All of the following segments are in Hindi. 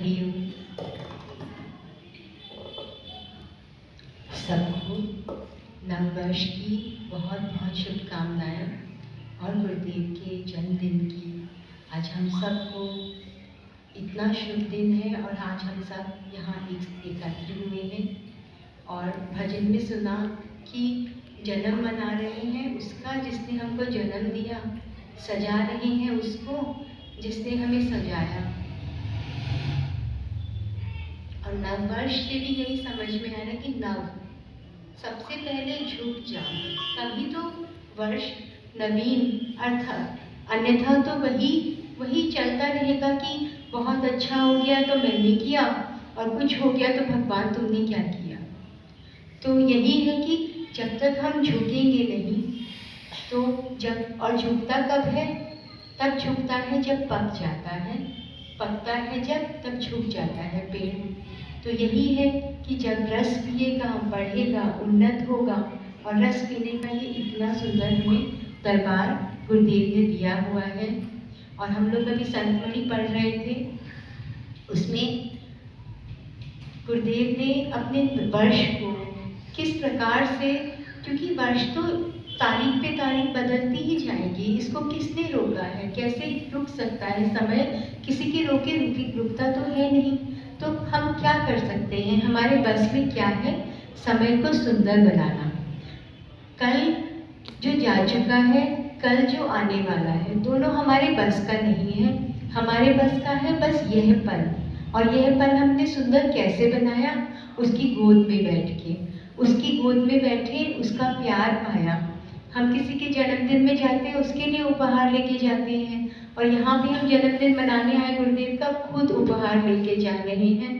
हरिओम। सबको नववर्ष की बहुत बहुत शुभकामनाएं और गुरुदेव के जन्मदिन की। आज हम सबको इतना शुभ दिन है और आज हम सब यहाँ एकत्र हुए हैं और भजन में सुना कि जन्म मना रहे हैं उसका जिसने हमको जन्म दिया, सजा रहे हैं उसको जिसने हमें सजाया। और नववर्ष से भी यही समझ में आ रहा कि नव सबसे पहले झुक जाओ, तभी तो वर्ष नवीन अर्थात, अन्यथा तो वही चलता रहेगा कि बहुत अच्छा हो गया तो मैंने किया और कुछ हो गया तो भगवान तुमने क्या किया। तो यही है कि जब तक हम झुकेंगे नहीं तो जब, और झुकता कब है, तब झुकता है जब पक जाता है, पकता है जब, तब झुक जाता है पेड़। तो यही है कि जब रस पिएगा, बढ़ेगा, उन्नत होगा। और रस पीने का ये इतना सुंदर हमें दरबार गुरुदेव ने दिया हुआ है। और हम लोग अभी संतमणि पढ़ रहे थे, उसमें गुरुदेव ने अपने वर्ष को किस प्रकार से, क्योंकि वर्ष तो तारीख पे तारीख बदलती ही जाएगी, इसको किसने रोका है, कैसे रुक सकता है समय, किसी के रोके रुकता तो है नहीं। तो हम क्या कर सकते हैं, हमारे बस में क्या है, समय को सुंदर बनाना। कल जो जा चुका है, कल जो आने वाला है, दोनों हमारे बस का नहीं है। हमारे बस का है बस यह पल, और यह पल हमने सुंदर कैसे बनाया, उसकी गोद में बैठ के, उसकी गोद में बैठे उसका प्यार पाया। हम किसी के जन्मदिन में जाते हैं, उसके लिए उपहार लेके जाते हैं, और यहाँ भी हम जन्मदिन मनाने आए गुरुदेव का, खुद उपहार लेके जा रहे हैं।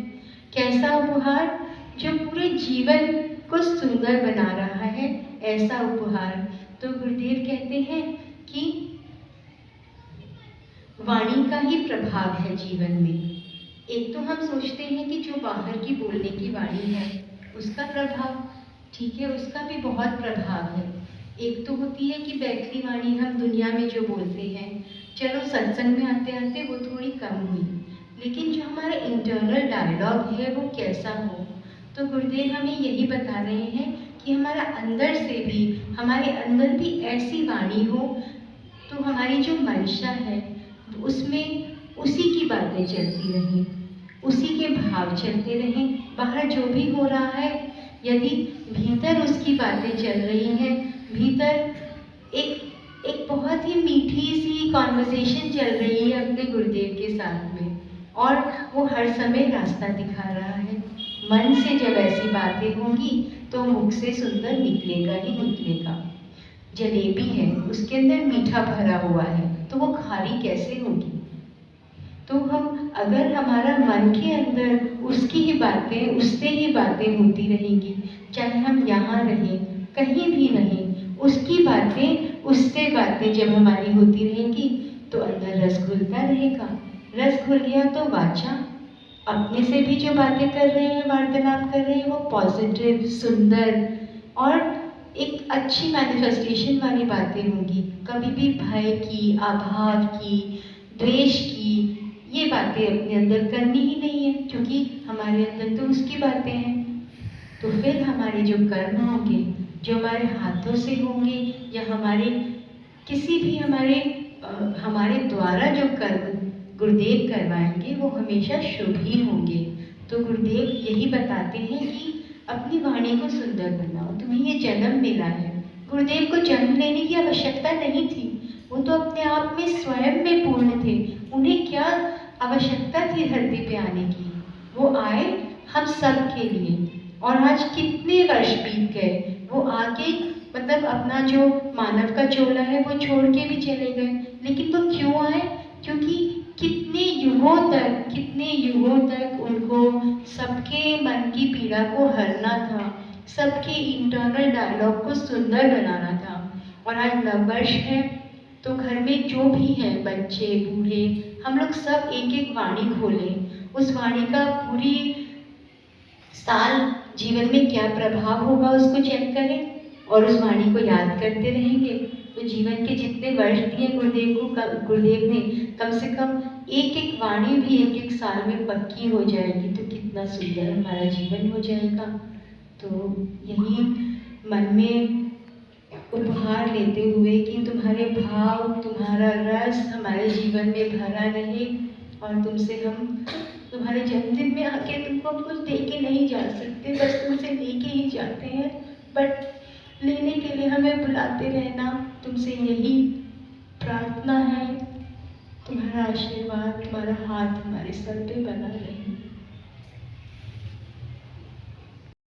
कैसा उपहार, जो पूरे जीवन को सुंदर बना रहा है, ऐसा उपहार। तो गुरुदेव कहते हैं कि वाणी का ही प्रभाव है जीवन में। एक तो हम सोचते हैं कि जो बाहर की बोलने की वाणी है उसका प्रभाव, ठीक है, उसका भी बहुत प्रभाव है। एक तो होती है कि बैठली वाणी, हम दुनिया में जो बोलते हैं, चलो सत्संग में आते आते वो थोड़ी कम हुई, लेकिन जो हमारा इंटरनल डायलॉग है वो कैसा हो। तो गुरुदेव हमें यही बता रहे हैं कि हमारा अंदर से भी, हमारे अंदर भी ऐसी वाणी हो, तो हमारी जो मंशा है उसमें उसी की बातें चलती रहें, उसी के भाव चलते रहें। बाहर जो भी हो रहा है, यदि भीतर उसकी बातें चल रही हैं, भीतर एक बहुत ही मीठी सी कॉन्वर्सेशन चल रही है अपने गुरुदेव के साथ में, और वो हर समय रास्ता दिखा रहा है। मन से जब ऐसी बातें होंगी तो मुख से सुंदर निकलेगा ही निकलेगा। जलेबी है, उसके अंदर मीठा भरा हुआ है, तो वो खारी कैसे होगी। तो हम, अगर हमारा मन के अंदर उसकी ही बातें, उससे ही बातें होती रहेंगी, चाहे हम यहाँ रहें, कहीं भी रहें, उसकी बातें, उससे बातें जब हमारी होती रहेंगी तो अंदर रस घुलता रहेगा। रस घुल गया तो वाचा, अपने से भी जो बातें कर रहे हैं, वार्तालाप कर रहे हैं, वो पॉजिटिव, सुंदर और एक अच्छी मैनिफेस्टेशन वाली बातें होंगी। कभी भी भय की, अभाव की, द्वेष की ये बातें अपने अंदर करनी ही नहीं है, क्योंकि हमारे अंदर तो उसकी बातें हैं। तो फिर हमारे जो कर्म होंगे, जो हमारे हाथों से होंगे, या हमारे किसी भी हमारे द्वारा जो कर्म गुरुदेव करवाएंगे, वो हमेशा शुभ ही होंगे। तो गुरुदेव यही बताते हैं कि अपनी वाणी को सुंदर बनाओ। तुम्हें ये जन्म मिला है, गुरुदेव को जन्म लेने की आवश्यकता नहीं थी, वो तो अपने आप में स्वयं में पूर्ण थे। उन्हें क्या आवश्यकता थी धरती पे आने की, वो आए हम सब के लिए। और आज कितने वर्ष बीत गए, वो आके मतलब अपना जो मानव का चोला है वो छोड़ के भी चले गए, लेकिन वो क्यों आए, क्योंकि कितने युगों तक उनको सबके मन की पीड़ा को हरना था, सबके इंटरनल डायलॉग को सुंदर बनाना था। और आज नववर्ष है तो घर में जो भी हैं, बच्चे, बूढ़े, हम लोग सब एक एक वाणी खोलें, उस वाणी का पूरी साल जीवन में क्या प्रभाव होगा उसको चेक करें, और उस वाणी को याद करते रहेंगे तो जीवन के जितने वर्ष दिए गुरुदेव ने, कम से कम एक एक वाणी भी एक एक साल में पक्की हो जाएगी तो कितना सुंदर हमारा जीवन हो जाएगा। तो यही मन में उपहार लेते हुए कि तुम्हारे भाव, तुम्हारा रस हमारे जीवन में भरा रहे, और तुमसे हम तुम्हारे जन्मदिन में आके तुमको कुछ दे के नहीं जा सकते, बस तुमसे लेके ही जाते हैं, बट लेने के लिए हमें बुलाते रहना। तुमसे यही प्रार्थना है, तुम्हारा आशीर्वाद, तुम्हारा हाथ हमारे सर पे बना रहे।